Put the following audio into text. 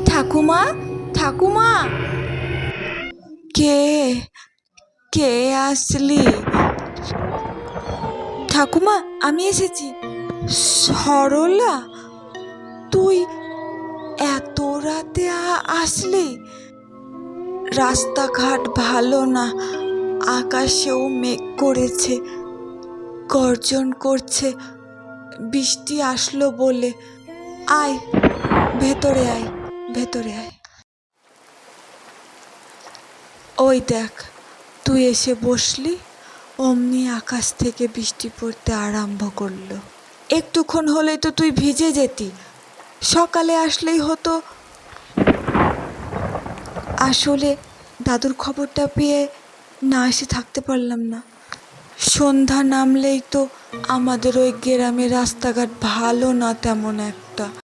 ঠাকুমা, ঠাকুমা, কে কে আসলি? ঠাকুমা, আমি এসেছি। সরলা, তুই এত রাতে আসলি? রাস্তাঘাট ভালো না, আকাশেও মেঘ করেছে, গর্জন করছে, বৃষ্টি আসলো বলে। আয়, ভেতরে আয়, ভেতরে আয়। ওই দেখ, তুই এসে বসলি, অমনি আকাশ থেকে বৃষ্টি পড়তে আরম্ভ করলো। একটুক্ষণ হলেই তো তুই ভিজে যেতি, সকালে আসলেই হতো। আসলে দাদুর খবরটা পেয়ে না এসে থাকতে পারলাম না। সন্ধ্যা নামলেই তো আমাদের ওই গ্রামের রাস্তাঘাট ভালো না তেমন একটা।